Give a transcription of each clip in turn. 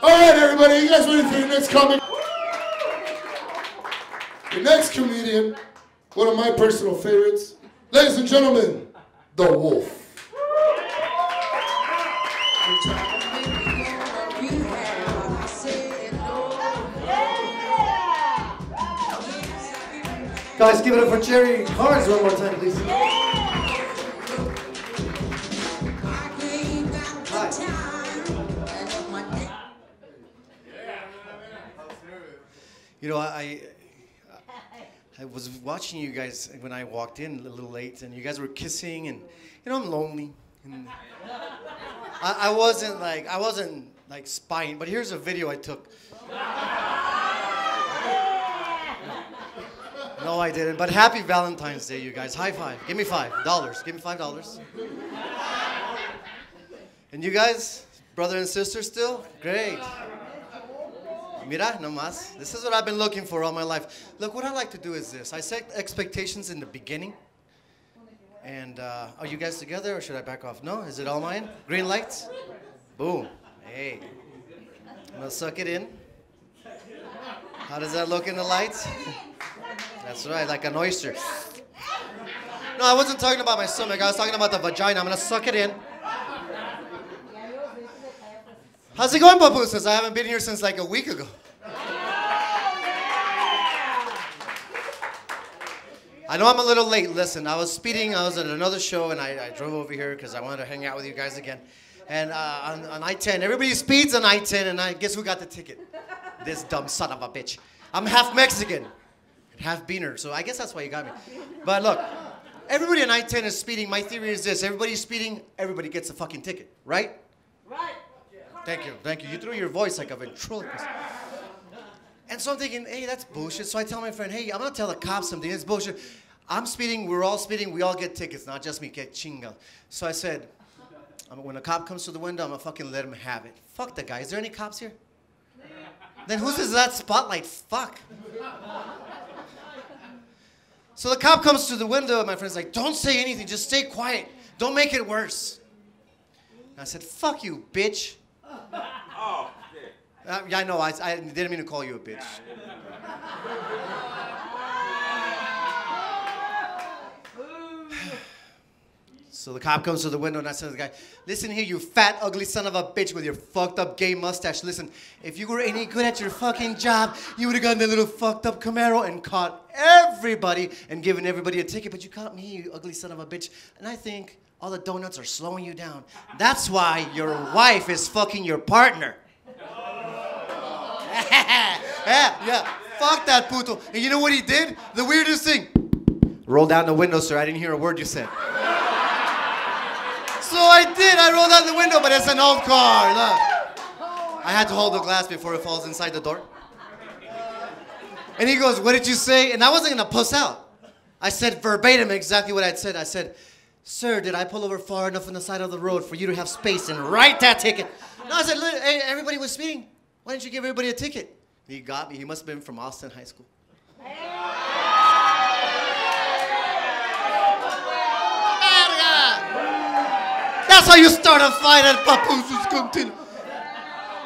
All right, everybody, you guys ready for your next comic? The next comedian, one of my personal favorites, ladies and gentlemen, The Wolf. Guys, give it up for Jerry Carnes one more time, please. You know, I was watching you guys when I walked in a little late, and you guys were kissing, and you know I'm lonely. And I wasn't like spying, but here's a video I took. No, I didn't. But happy Valentine's Day, you guys. High five. Give me $5. Give me $5. And you guys, brother and sister still? Great. Mira, no más. This is what I've been looking for all my life. Look, what I like to do is this. I set expectations in the beginning. And are you guys together or should I back off? No? Is it all mine? Green lights? Boom. Hey. I'm going to suck it in. How does that look in the lights? That's right, like an oyster. No, I wasn't talking about my stomach. I was talking about the vagina. I'm going to suck it in. How's it going, Papoose? Since I haven't been here since like a week ago. I know I'm a little late. Listen, I was speeding. I was at another show, and I drove over here because I wanted to hang out with you guys again. And on I-10, everybody speeds on I-10, and I guess who got the ticket? This dumb son of a bitch. I'm half Mexican, half beaner, so I guess that's why you got me. But look, everybody on I-10 is speeding. My theory is this. Everybody's speeding, everybody gets a fucking ticket, right? Right. Thank you, thank you. You threw your voice like a ventriloquist. And so I'm thinking, hey, that's bullshit. So I tell my friend, hey, I'm going to tell the cops something. It's bullshit. I'm speeding, we're all speeding, we all get tickets, not just me, get chinga. So I said, when a cop comes to the window, I'm going to fucking let him have it. Fuck the guy. Is there any cops here? Then whose is that spotlight? Fuck. So the cop comes to the window, and my friend's like, don't say anything, just stay quiet. Don't make it worse. And I said, fuck you, bitch. Oh, shit. Yeah, I know, I didn't mean to call you a bitch. So the cop comes to the window and I said to the guy, listen here, you fat, ugly son of a bitch with your fucked up gay mustache. Listen, if you were any good at your fucking job, you would have gotten the little fucked up Camaro and caught everybody and given everybody a ticket. But you caught me, you ugly son of a bitch. And I think all the donuts are slowing you down. That's why your wife is fucking your partner. Yeah, fuck that puto. And you know what he did? The weirdest thing. Roll down the window, sir. I didn't hear a word you said. So I did. I rolled out the window, but it's an old car. Look. I had to hold the glass before it falls inside the door. And he goes, what did you say? And I wasn't going to puss out. I said verbatim exactly what I'd said. I said, sir, did I pull over far enough on the side of the road for you to have space and write that ticket? No, I said, hey, everybody was speeding. Why didn't you give everybody a ticket? He got me. He must have been from Austin High School. That's how you start a fight at Papoose's Cantina.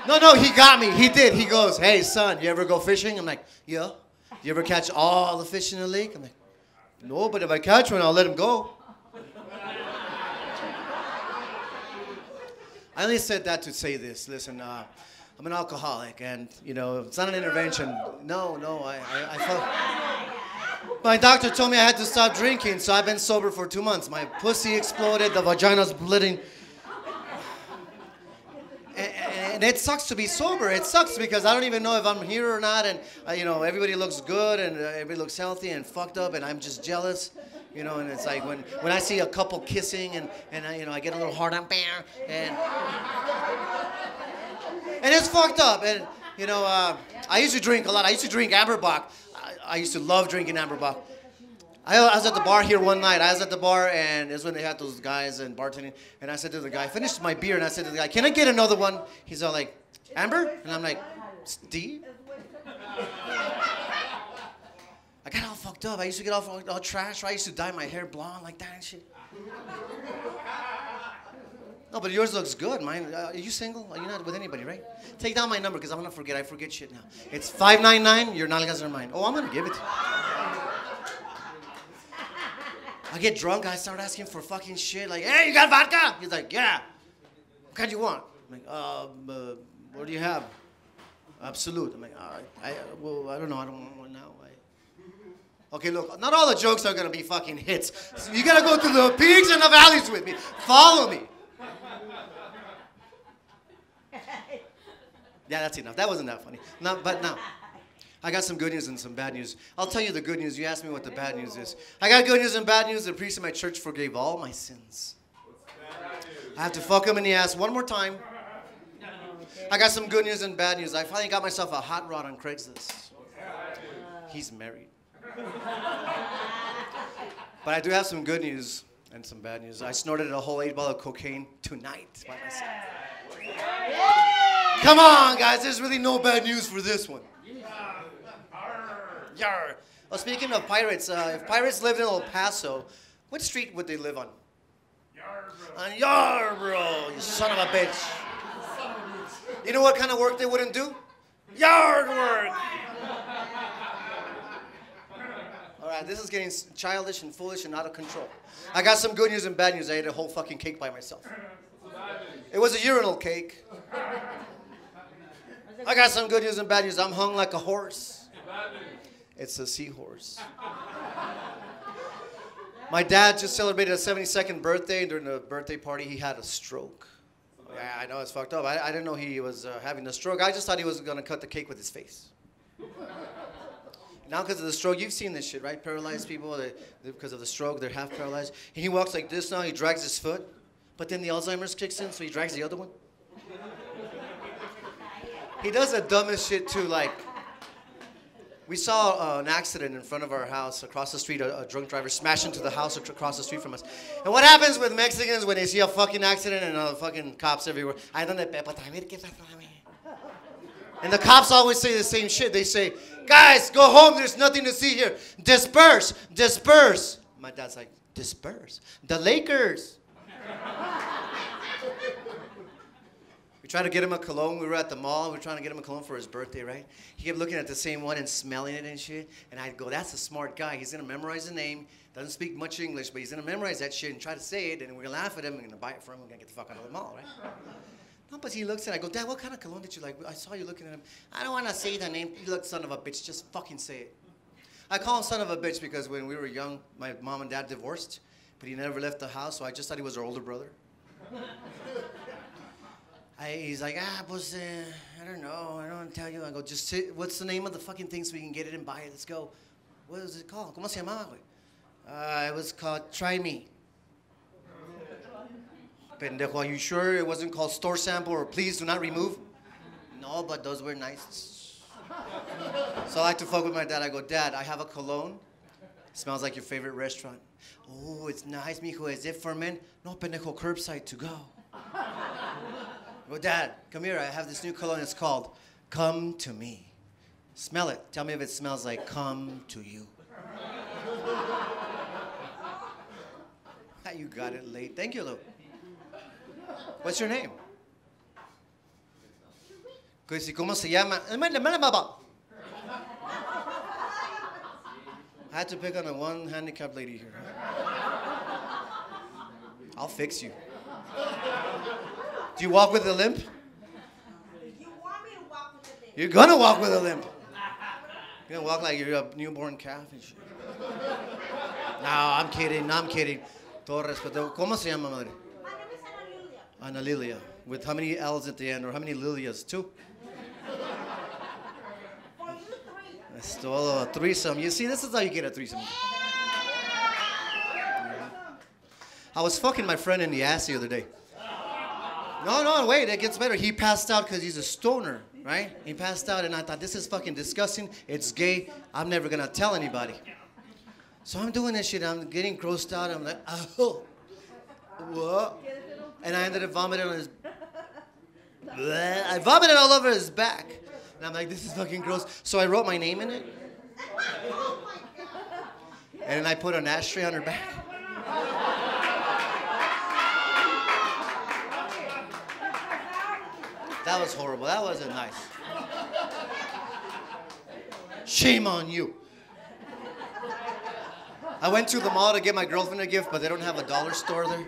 No, he got me. He did. He goes, hey, son, you ever go fishing? I'm like, yeah. You ever catch all the fish in the lake? I'm like, no, but if I catch one, I'll let him go. I only said that to say this. Listen, I'm an alcoholic, and, you know, it's not an intervention. No, I felt... My doctor told me I had to stop drinking, so I've been sober for 2 months. My pussy exploded, the vagina's bleeding. And it sucks to be sober. It sucks because I don't even know if I'm here or not, and, you know, everybody looks good, and everybody looks healthy and fucked up, and I'm just jealous. You know, and it's like when I see a couple kissing, and you know, I get a little hard on, and it's fucked up. And, you know, I used to drink a lot. I used to drink Amberbach. I used to love drinking Amberbach. I was at the bar here one night. I was at the bar, and it's when they had those guys and bartending. And I said to the guy, I finished my beer, and I said to the guy, can I get another one? He's all like, Amber? And I'm like, Steve? I got all fucked up. I used to get all trash. I used to dye my hair blonde like that and shit. No, but yours looks good. Mine. Are you single? You're not with anybody, right? Take down my number because I'm gonna forget. I forget shit now. It's 599. Your nalgas are mine. Oh, I'm gonna give it to you. I get drunk. I start asking for fucking shit. Like, hey, you got vodka? He's like, yeah. What kind you want? I'm like, what do you have? Absolute. I'm like, well, I don't know. I don't want one now. Okay, look, not all the jokes are gonna be fucking hits. So you gotta go through the peaks and the valleys with me. Follow me. Yeah, that's enough. That wasn't that funny. No, but now, I got some good news and some bad news. I'll tell you the good news. You asked me what the bad news is. I got good news and bad news. The priest in my church forgave all my sins. I have to fuck him in the ass one more time. I got some good news and bad news. I finally got myself a hot rod on Craigslist. He's married. But I do have some good news and some bad news. I snorted a whole 8 ball of cocaine tonight by myself. Come on, guys. There's really no bad news for this one. Yarr. Well, speaking of pirates, if pirates lived in El Paso, what street would they live on? Yarborough. On Yarborough, you son of a bitch. You know what kind of work they wouldn't do? Yard work. All right, this is getting childish and foolish and out of control. I got some good news and bad news. I ate a whole fucking cake by myself. It was a urinal cake. I got some good news and bad news. I'm hung like a horse. It's a seahorse. My dad just celebrated his 72nd birthday, and during the birthday party, he had a stroke. Yeah, I know it's fucked up. I didn't know he was having a stroke. I just thought he was going to cut the cake with his face. Now because of the stroke, you've seen this shit, right? Paralyzed people, because of the stroke, they're half paralyzed. And he walks like this now. He drags his foot. But then the Alzheimer's kicks in, so he drags the other one. He does the dumbest shit, too. Like, we saw an accident in front of our house across the street. A drunk driver smashed into the house across the street from us. And what happens with Mexicans when they see a fucking accident and fucking cops everywhere? And the cops always say the same shit. They say, guys, go home. There's nothing to see here. Disperse. Disperse. My dad's like, disperse? The Lakers. We tried to get him a cologne. We were at the mall. We were trying to get him a cologne for his birthday, right? He kept looking at the same one and smelling it and shit. And I'd go, that's a smart guy. He's going to memorize the name. Doesn't speak much English, but he's going to memorize that shit and try to say it. And we're going to laugh at him. We're going to buy it for him. We're going to get the fuck out of the mall, right? No, but he looks at it. I go, Dad, what kind of cologne did you like? I saw you looking at him. I don't want to say the name. You look, son of a bitch. Just fucking say it. I call him son of a bitch because when we were young, my mom and dad divorced. But he never left the house, so I just thought he was our older brother. He's like, pues, I don't know. I don't want to tell you. I go, just sit. What's the name of the fucking thing so we can get it and buy it? Let's go. What was it called? ¿Cómo se llamaba, güey? It was called Try Me. Pendejo, are you sure it wasn't called Store Sample or Please Do Not Remove? No, but those were nice. So I like to fuck with my dad. I go, Dad, I have a cologne. It smells like your favorite restaurant. Oh, it's nice, mijo. Is it for men? No, pendejo, curbside to go. Well, Dad, come here. I have this new cologne. It's called Come to Me. Smell it. Tell me if it smells like come to you. You got it late. Thank you, Lou. What's your name? ¿Cómo se llama? I had to pick on a one handicapped lady here. I'll fix you. Do you walk with a limp? You want me to walk with a limp? You're gonna walk with a limp. You're gonna walk like you're a newborn calf and shit. No, I'm kidding. I'm kidding. Todo respeto. ¿Cómo se llama, madre? My name is Ana Lilia. Ana Lilia. With how many L's at the end, or how many Lilias? 2? For you, 3. That's todo a threesome. You see, this is how you get a threesome. I was fucking my friend in the ass the other day. No, wait, it gets better. He passed out because he's a stoner, right? He passed out, and I thought, this is fucking disgusting. It's gay. I'm never going to tell anybody. So I'm doing this shit. I'm getting grossed out. I'm like, oh, what? And I ended up vomiting on his... Bleh. I vomited all over his back. And I'm like, this is fucking gross. So I wrote my name in it. And then I put an ashtray on her back. That was horrible. That wasn't nice. Shame on you. I went to the mall to get my girlfriend a gift, but they don't have a dollar store there.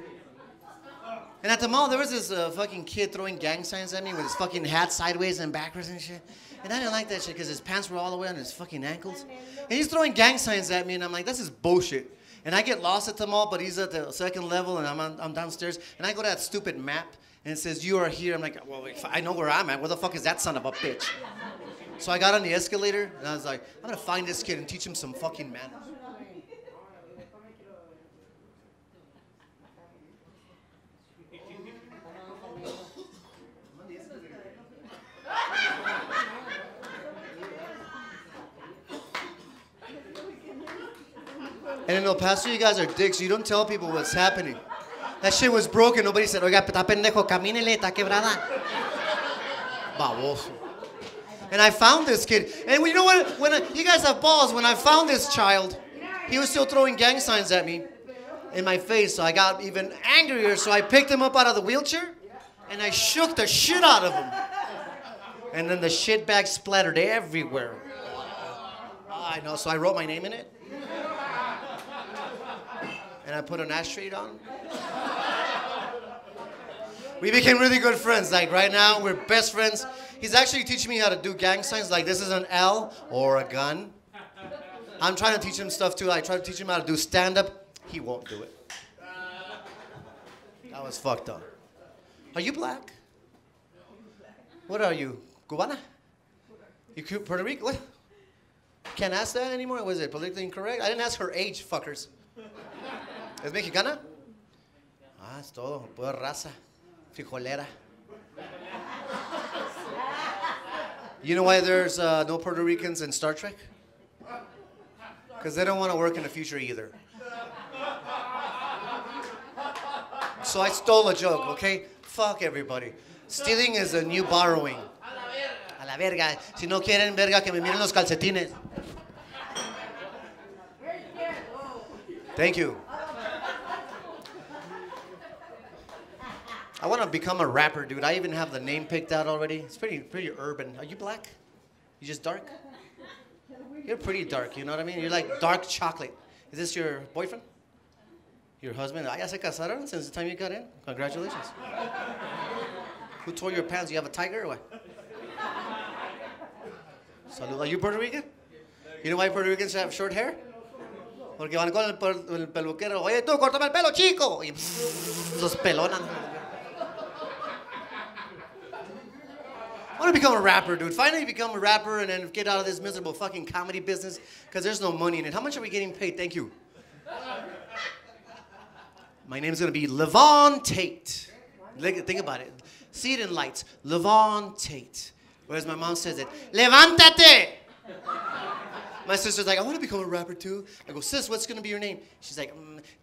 And at the mall, there was this fucking kid throwing gang signs at me with his fucking hat sideways and backwards and shit. And I didn't like that shit because his pants were all the way on his fucking ankles. And he's throwing gang signs at me, and I'm like, this is bullshit. And I get lost at the mall, but he's at the second level, and I'm downstairs. And I go to that stupid map, and it says, you are here. I'm like, well, I know where I'm at. Where the fuck is that son of a bitch? So I got on the escalator, and I was like, I'm going to find this kid and teach him some fucking manners. And in El Paso, you guys are dicks. You don't tell people what's happening. That shit was broken. Nobody said, oiga, está pendejo, camínele, está quebrada. Baboso. And I found this kid. And you know what? You guys have balls. When I found this child, he was still throwing gang signs at me in my face. So I got even angrier. So I picked him up out of the wheelchair, and I shook the shit out of him. And then the shit bag splattered everywhere. I know. So I wrote my name in it. And I put an ashtray on. We became really good friends. Like right now, we're best friends. He's actually teaching me how to do gang signs. Like this is an L or a gun. I'm trying to teach him stuff too. I try to teach him how to do stand-up. He won't do it. That was fucked up. Are you black? What are you? Cubana? You Puerto Rican? What? Can't ask that anymore? Was it politically incorrect? I didn't ask her age, fuckers. ¿Es mexicana? Ah, es todo. Pura raza. Frijolera. You know why there's no Puerto Ricans in Star Trek? Because they don't want to work in the future either. So I stole a joke, okay? Fuck everybody. Stealing is a new borrowing. A la verga. Si no quieren verga, que me miren los calcetines. Thank you. I want to become a rapper, dude. I even have the name picked out already. It's pretty urban. Are you black? You just dark? You're pretty dark, you know what I mean? You're like dark chocolate. Is this your boyfriend? Your husband? Ya se casaron since the time you got in? Congratulations. Who tore your pants? You have a tiger or what? Salud. Are you Puerto Rican? You know why Puerto Ricans have short hair? Porque van con el peluquero. Oye, tú, córtame el pelo, chico. Y los pelonan. I want to become a rapper, dude. Finally become a rapper and then get out of this miserable fucking comedy business because there's no money in it. How much are we getting paid? Thank you. My name's going to be Levon Tate. Think about it. See it in lights. Levon Tate. Whereas my mom says it, Levántate. My sister's like, I want to become a rapper too. I go, sis, what's going to be your name? She's like,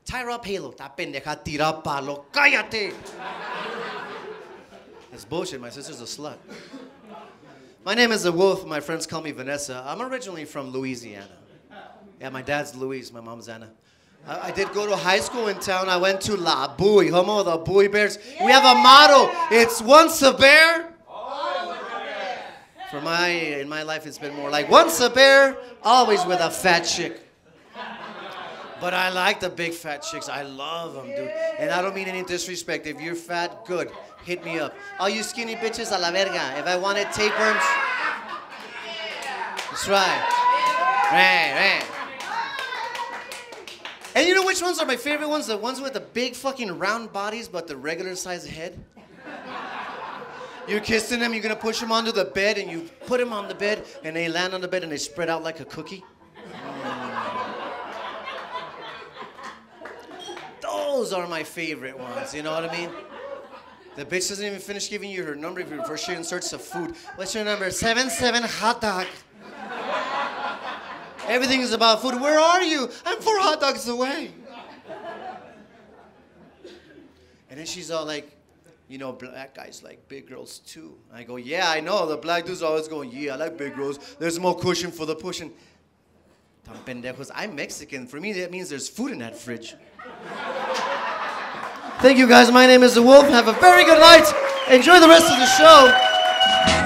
Tyra Palo. Ta pendeja, tira palo. Cállate. That's bullshit. My sister's a slut. My name is The Wolf. My friends call me Vanessa. I'm originally from Louisiana. Yeah, my dad's Louis. My mom's Anna. I did go to high school in town. I went to La Bowie, home of the Bowie Bears. We have a motto. It's once a bear. In my life, it's been more like once a bear, always with a fat chick. But I like the big fat chicks. I love them, dude. And I don't mean any disrespect. If you're fat, good. Hit me up. All you skinny bitches, a la verga. If I wanted tapeworms, that's right. Right. And you know which ones are my favorite ones? The ones with the big fucking round bodies, but the regular size head. You're kissing them, you're gonna push them onto the bed, and you put them on the bed, and they land on the bed, and they spread out like a cookie. Those are my favorite ones, you know what I mean? The bitch doesn't even finish giving you her number before she inserts the food. What's your number? 77 hot dog. Everything is about food. Where are you? I'm 4 hot dogs away. And then she's all like, you know, black guys like big girls too. I go, yeah, I know. The black dudes are always going, yeah, I like big girls. There's more cushion for the pushing. Tan pendejos. I'm Mexican. For me, that means there's food in that fridge. Thank you, guys. My name is The Wolf. Have a very good night. Enjoy the rest of the show. Thank you.